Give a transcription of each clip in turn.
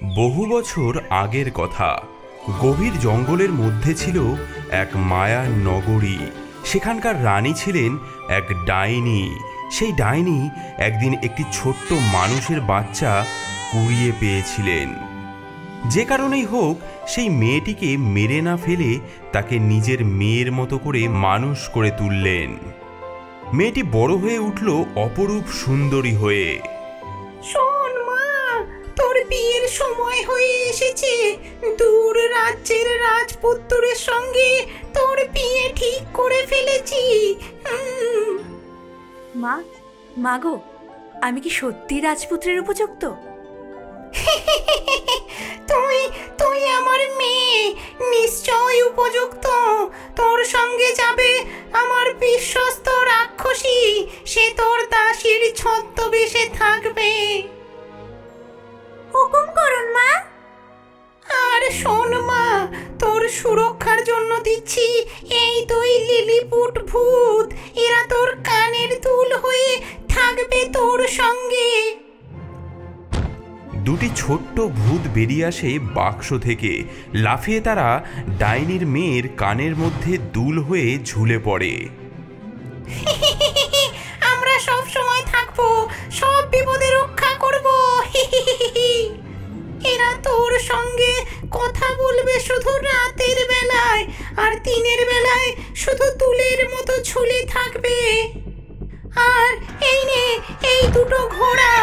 বহু বছর আগের কথা। গভীর জঙ্গলের মধ্যে ছিল এক মায়ার নগরী। সেখানকার রানী ছিলেন এক ডাইনি। সেই ডাইনি একদিন একটি ছোট্ট মানুষের বাচ্চা কুড়িয়ে পেয়েছিলেন। যে কারণেই হোক সেই মেয়েটিকে মেরে না ফেলে তাকে নিজের মেয়ের মতো করে মানুষ করে তুললেন। মেয়েটি বড় হয়ে উঠল অপরূপ সুন্দরী হয়ে। শোন মা, তোর বিয়ের সময় হয়ে এসেছে। দূর রাজ্যের রাজপুত্রের সঙ্গে তোর বিয়ে ঠিক করে ফেলেছি। মা, মাগো, আমি কি সত্যি রাজপুত্রের উপযুক্ত? তুই তুই আমার মেয়ে, নিশ্চয় উপযুক্ত। তোর সঙ্গে যাবে আমার বিশ্বস্ত রাক্ষসী। সে তোর দাসীর ছদ্মবেশে থাকবে। হুকুম করুন মা। আর শোন মা, তোর সুরক্ষার জন্য দিচ্ছি এই দুই লিলিপুট ভূত। এরা তোর কানের দুল হয়ে থাকবে তোর সঙ্গে। দুটি ছোট্ট ভূত বেরিয়ে আসে বাক্স থেকে। লাফিয়ে তারা ডাইনির মেয়ের কানের মধ্যে দুল হয়ে ঝুলে পড়ে। আমরা সব সময় থাকবো, সব বিপদে রক্ষা করব। এরা তোর সঙ্গে কথা বলবে শুধু রাতের বেলায়, আর দিনের বেলায় শুধু দুলের মতো ঝুলে থাকবে। আর এই নে, এই দুটো ঘোড়া,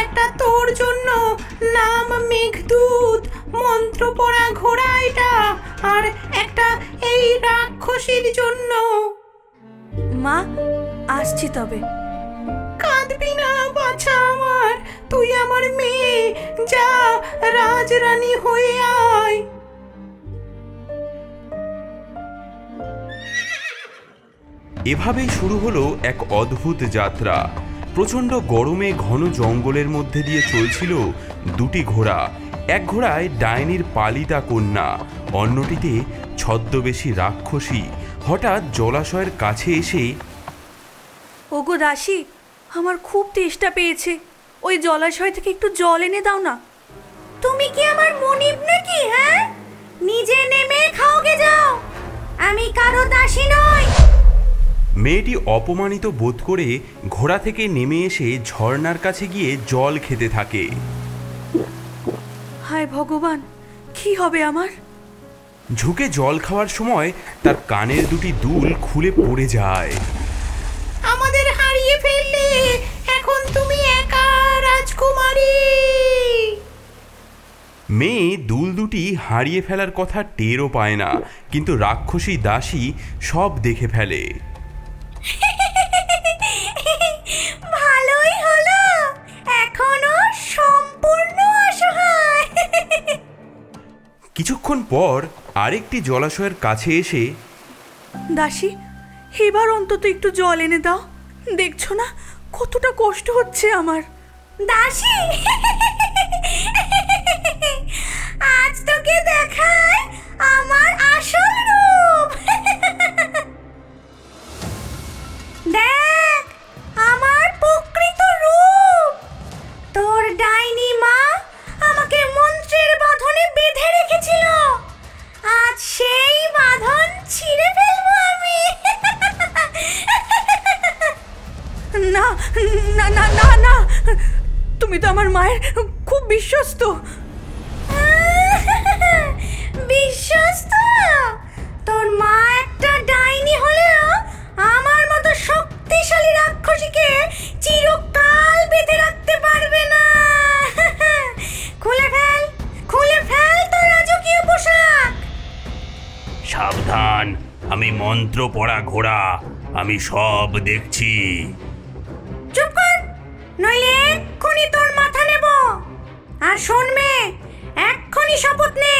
একটা তোর জন্য, নাম মেঘদূত, মন্ত্র পড়া ঘোড়া এটা, আর একটা এই রাক্ষসীর জন্য। মা, আসছি তবে। কাঁদবি না বাছা আমার, তুই আমার মেয়ে। যা, রাজরানী হয়ে আয়। এভাবেই শুরু হলো এক অদ্ভুত যাত্রা। প্রচণ্ড গরমে ঘন জঙ্গলের মধ্যে দিয়ে চলছিল দুটি ঘোড়া। এক ঘোড়ায় ডাইনির পালিতা কন্যা, অন্যটিতে ছদ্মবেশী রাক্ষসী। হঠাৎ জলাশয়ের কাছে এসে, ওগো দাসী, আমার খুব তেষ্টা পেয়েছে, ওই জলাশয় থেকে একটু জল এনে দাও না। তুমি কি আমার মনিব নাকি? হ্যাঁ, নিজে নেমে খাওগে যাও, আমি কারো দাসী নই। মেয়েটি অপমানিত বোধ করে ঘোড়া থেকে নেমে এসে ঝর্ণার কাছে গিয়ে জল খেতে থাকে। হায় ভগবান, কি হবে আমার? ঝুঁকে জল খাওয়ার সময় তার কানের দুটি দুল খুলে পড়ে যায়। আমাদের হারিয়ে ফেললে, এখন তুমি একা রাজকুমারী। মেয়ে দুল দুটি হারিয়ে ফেলার কথা টেরও পায় না, কিন্তু রাক্ষসী দাসী সব দেখে ফেলে। ভালোই হলো, এখনো সম্পূর্ণ অসহায়। কিছুক্ষণ পর আরেকটি জলাশয়ের কাছে এসে, দাসী, এবার অন্তত একটু জল এনে দাও। দেখছো না কতটা কষ্ট হচ্ছে আমার। দাসী, আজ তোকে দেখায় আমার আসল রূপ। দেখ আমার প্রকৃত রূপ। তোর ডাইনি মা আমাকে মন্ত্রের বাঁধনে বেঁধে রেখেছিল, আজ সেই বাঁধন ছিঁড়ে ফেলবো আমি। না না না না না, তুমি তো আমার মায়ের খুব বিশ্বস্ত। বিশ্বস্ত? তোর মা একটা ডাইনি হলেও আমার মতো শক্তিশালী রাক্ষসীকে চিরকাল বেঁধে রাখতে পারবে না। খুলে ফেল, খুলে ফেল তোর রাজকীয় পোশাক। সাবধান, আমি মন্ত্র পড়া ঘোড়া, আমি সব দেখছি। চুপ কর, নইলে এক্ষুনি তোর মাথা নেব। আর শোন মেয়ে, এক্ষুনি শপথ নে,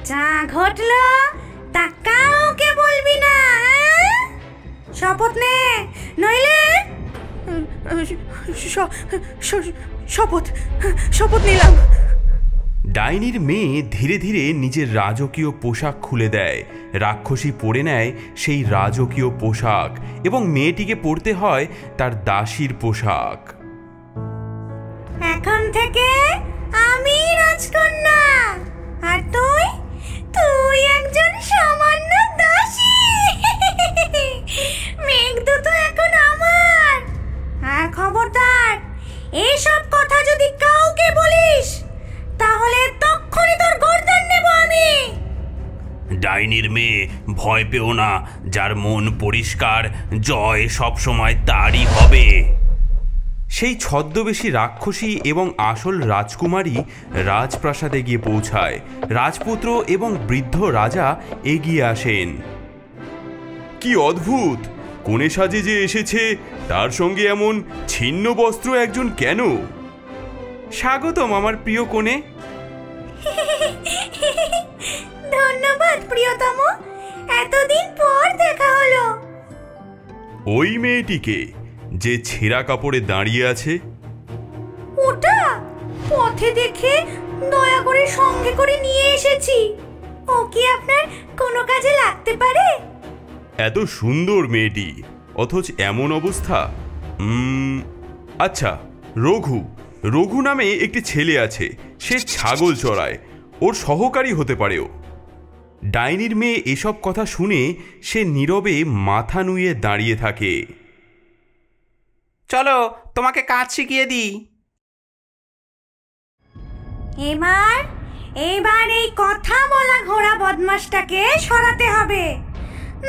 যা ঘটলো তা কাউকে বলবি না। শপথ নে, নইলে। শপথ, শপথ নিলাম। ডাইনির মেয়ে ধীরে ধীরে নিজের রাজকীয় পোশাক খুলে দেয়। রাক্ষসী পরে নেয় সেই রাজকীয় পোশাক এবং মেয়েটিকে পরতে হয় তার দাসীর পোশাক। এখন থেকে আমি রাজকন্যা। ডাইনির মেয়ে, ভয় পেও না। যার মন পরিষ্কার, জয় সবসময় তারই হবে। সেই ছদ্মবেশী রাক্ষসী এবং আসল রাজকুমারী রাজপ্রাসাদে গিয়ে পৌঁছায়। রাজপুত্র এবং বৃদ্ধ রাজা এগিয়ে আসেন। কি অদ্ভুত! কোণে সাজে যে এসেছে, তার সঙ্গে এমন ছিন্ন বস্ত্র একজন কেন? স্বাগতম আমার প্রিয় কোণে। ধন্যবাদ প্রিয়তম, এতদিন পর দেখা হলো। ওই মেয়েটিকে যে ছেঁড়া কাপড়ে দাঁড়িয়ে আছে? ওটা পথে দেখে দয়া করে সঙ্গে করে নিয়ে এসেছি। ও কি আপনার কোনো কাজে লাগতে পারে? এত সুন্দর মেয়েটি, অথচ এমন অবস্থা। আচ্ছা, রঘু নামে একটি ছেলে আছে, সে ছাগল চড়ায়, ওর সহকারী হতে পারেও। ডাইনির মেয়ে এসব কথা শুনে সে নীরবে মাথা নুয়ে দাঁড়িয়ে থাকে। চলো তোমাকে কাজ শিখিয়ে দিই। এবার এই কথা বলা ঘোড়া বদমাশটাকে সরাতে হবে,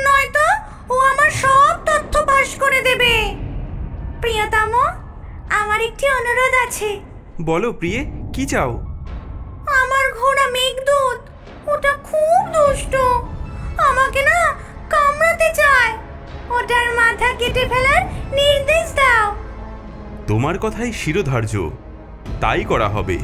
নয়তো ও আমার সব তথ্য ফাঁস করে দেবে। প্রিয়তম, আমার একটি অনুরোধ আছে। বলো প্রিয়ে, কি চাও? আমার ঘোড়া মেঘদূত, ওটা খুব দুষ্ট, আমাকে না কামড়াতে চায়। ওটার মাথা কেটে ফেলার নির্দেশ দাও। তোমার কথাই শিরোধার্য, তাই করা হবে।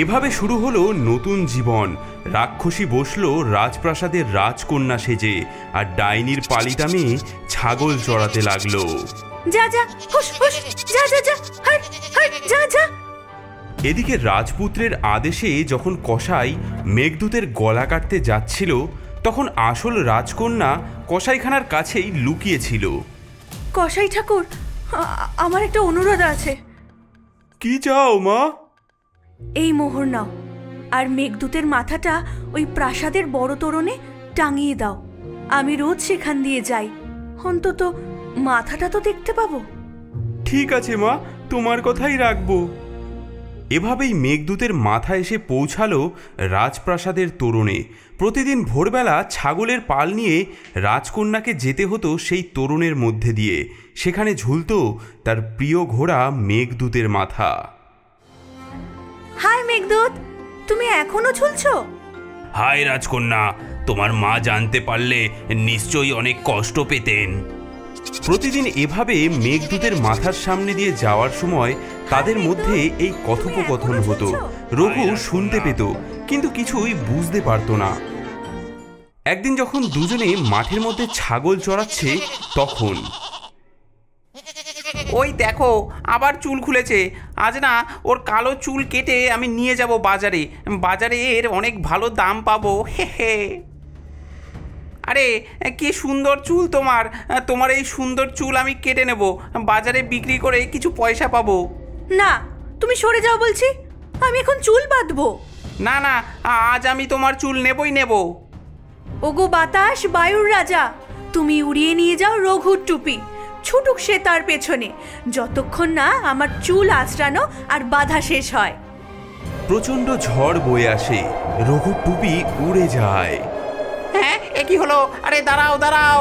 এভাবে শুরু হলো নতুন জীবন। রাক্ষসী বসলো রাজপ্রাসাদের রাজকন্যা সেজে, আর ডাইনির পালিটা মেয়ে ছাগল চড়াতে লাগলো। এদিকে রাজপুত্রের আদেশে যখন কসাই মেঘদূতের গলা কাটতে যাচ্ছিল, তখন আসল রাজকন্যা কসাইখানার কাছেই লুকিয়েছিল। কসাই ঠাকুর, আমার একটা অনুরোধ আছে। কি চাও মা? এই মোহর নাও, আর মেঘদূতের মাথাটা ওই প্রাসাদের বড় তোরণে টাঙিয়ে দাও। আমি রোজ সেখান দিয়ে যাই, অন্তত মাথাটা তো দেখতে পাবো। ঠিক আছে মা, তোমার কথাই রাখবো। এভাবেই মেঘদূতের মাথা এসে পৌঁছালো রাজপ্রাসাদের তোরণে। প্রতিদিন ভোরবেলা ছাগলের পাল নিয়ে রাজকন্যাকে যেতে হতো সেই তোরণের মধ্যে দিয়ে। সেখানে ঝুলতো তার প্রিয় ঘোড়া মেঘদূতের মাথা। হাই মেঘদূত, তুমি এখনো ঝুলছো? হাই রাজকন্যা, তোমার মা জানতে পারলে নিশ্চয়ই অনেক কষ্ট পেতেন। প্রতিদিন এভাবে মেঘদূতের মাথার সামনে দিয়ে যাওয়ার সময় তাদের মধ্যে এই কথোপকথন হতো। রঘু শুনতে পেত, কিন্তু কিছুই বুঝতে পারত না। একদিন যখন দুজনে মাঠের মধ্যে ছাগল চড়াচ্ছে, তখন ওই দেখো, আবার চুল খুলেছে। আজ না ওর কালো চুল কেটে আমি নিয়ে যাব বাজারে এর অনেক ভালো দাম পাবো। হে হে। আরে কি সুন্দর চুল তোমার এই সুন্দর চুল আমি কেটে নেব, বাজারে বিক্রি করে কিছু পয়সা পাবো। না, তুমি সরে যাও বলছি, আমি এখন চুল বাঁধবো। না না, আজ আমি তোমার চুল নেব। ওগো বাতাস, বায়ুর রাজা, তুমি উড়িয়ে নিয়ে যাও রঘুর টুপি, ছুটুক সে তার পেছনে, যতক্ষণ না আমার চুল আঁচড়ানো আর বাধা শেষ হয়। প্রচন্ড ঝড় বয়ে আসে, রঘুর টুপি উড়ে যায়। হ্যাঁ, এ কি হলো? আরে দাঁড়াও,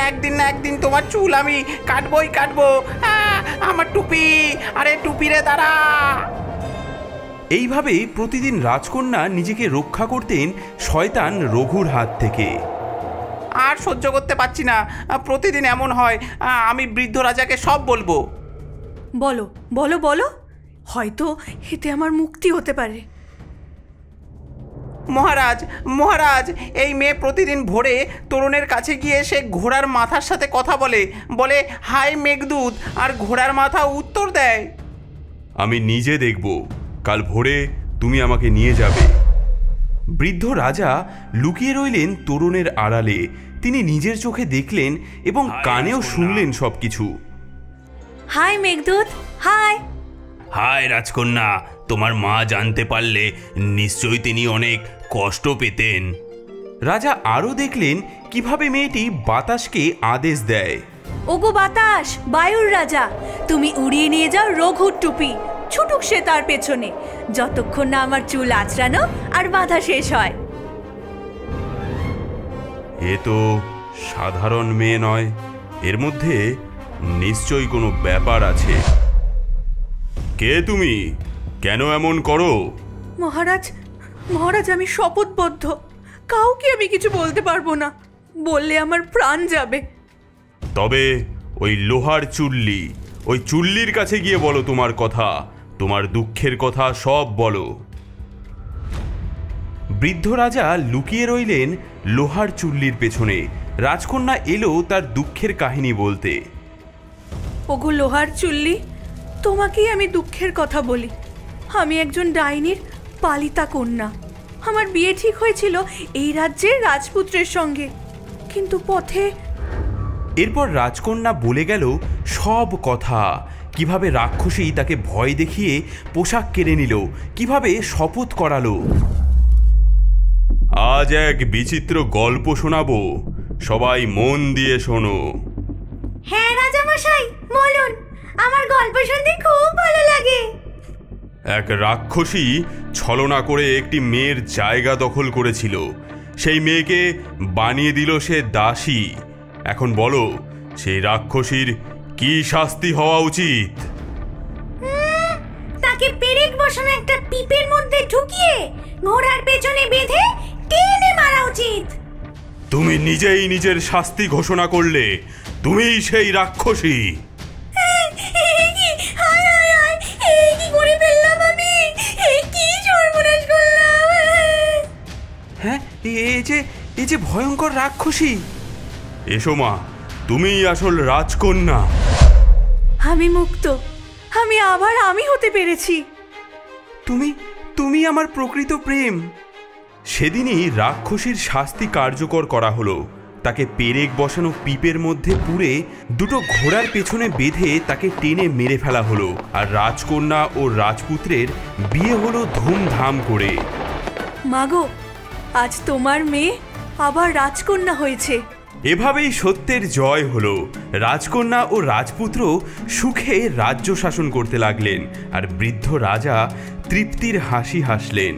একদিন না একদিন তোমার চুল আমি কাটবো। আমার টুপি, আরে টুপি রে, দাঁড়া। এইভাবে প্রতিদিন রাজকন্যা নিজেকে রক্ষা করতেন শয়তান রঘুর হাত থেকে। আর সহ্য করতে পারছি না, প্রতিদিন এমন হয়। আমি বৃদ্ধ রাজাকে সব বলবো। বলো, হয়তো এতে আমার মুক্তি হতে পারে। মহারাজ, এই মেয়ে প্রতিদিন ভোরে তরুণের কাছে গিয়ে সে ঘোড়ার মাথার সাথে কথা বলে হাই মেঘদূত, আর ঘোড়ার মাথা উত্তর দেয়। আমি নিজে দেখব, কাল ভোরে তুমি আমাকে নিয়ে যাবে। বৃদ্ধ রাজা লুকিয়ে রইলেন তরুণের আড়ালে। তিনি নিজের চোখে দেখলেন এবং কানেও শুনলেন সবকিছু। হাই মেঘদূত, হাই রাজকন্যা, তোমার মা জানতে পারলে নিশ্চয়ই তিনি অনেক কষ্ট পেতেন। রাজা আরও দেখলেন কিভাবে মেয়েটি বাতাসকে আদেশ দেয়। ওগো বাতাস, বায়ুর রাজা, তুমি উড়িয়ে নিয়ে যাও রঘুর টুপি, ছুটুক সে তার পেছনে, যতক্ষণ না আমার চুল আঁচড়ানো আর বাধা শেষ হয়। এ তো সাধারণ মেয়ে নয়, এর মধ্যে নিশ্চয়ই কোনো ব্যাপার আছে। কে তুমি? কেন এমন করো? মহারাজ, মহারাজ, আমি শপথবদ্ধ, কাউকে আমি কিছু বলতে পারবো না। বললে আমার প্রাণ যাবে। তবে ওই লোহার চুল্লি, ওই চুল্লির কাছে গিয়ে বলো তোমার কথা, তোমার দুঃখের কথা সব বলো। বৃদ্ধ রাজা লুকিয়ে রইলেন লোহার চুল্লির পেছনে। রাজকন্যা এলো তার দুঃখের কাহিনী বলতে। ওগো লোহার চুল্লি, তোমাকেই আমি দুঃখের কথা বলি। আমি একজন ডাইনির পালিতা কন্যা। আমার বিয়ে ঠিক হয়েছিল এই রাজ্যের রাজপুত্রের সঙ্গে, কিন্তু পথে। এরপর রাজকন্যা বলে গেল সব কথা, কিভাবে রাক্ষসী তাকে ভয় দেখিয়ে পোশাক কেড়ে নিল, কিভাবে শপথ করালো। আজ এক বিচিত্র গল্প শোনাবো, সবাই মন দিয়ে শোনো। হ্যাঁ রাজামশাই, বলুন, আমার গল্প শুনতে খুব ভালো লাগে। এক রাক্ষসী ছলনা করে একটি মেয়ের জায়গা দখল করেছিল। সেই মেয়েকে বানিয়ে দিল সে দাসী। এখন বলো, সেই রাক্ষসীর কি শাস্তি হওয়া উচিত? তাকে পেরেক বসানো একটা পিপের মধ্যে ঢুকিয়ে ঘোড়ার পেছনে বেঁধে টেনে মারা উচিত। তুমি নিজেই নিজের শাস্তি ঘোষণা করলে, তুমিই সেই রাক্ষসী। হ্যাঁ, এই যে ভয়ঙ্কর রাক্ষসী। এসো মা, তুমিই আসল রাজকন্যা। আমি মুক্ত, আমি আবার আমি হতে পেরেছি। তুমি আমার প্রকৃত প্রেম। সেদিনই রাক্ষসীর শাস্তি কার্যকর করা হলো। তাকে পেরেক বসানো পিপের মধ্যে পুরে দুটো ঘোড়ার পেছনে বেঁধে তাকে টেনে মেরে ফেলা হলো। আর রাজকন্যা ও রাজপুত্রের বিয়ে হলো ধুমধাম করে। মাগো, আজ তোমার মেয়ে আবার রাজকন্যা হয়েছে। এভাবেই সত্যের জয় হলো। রাজকন্যা ও রাজপুত্র সুখে রাজ্য শাসন করতে লাগলেন, আর বৃদ্ধ রাজা তৃপ্তির হাসি হাসলেন।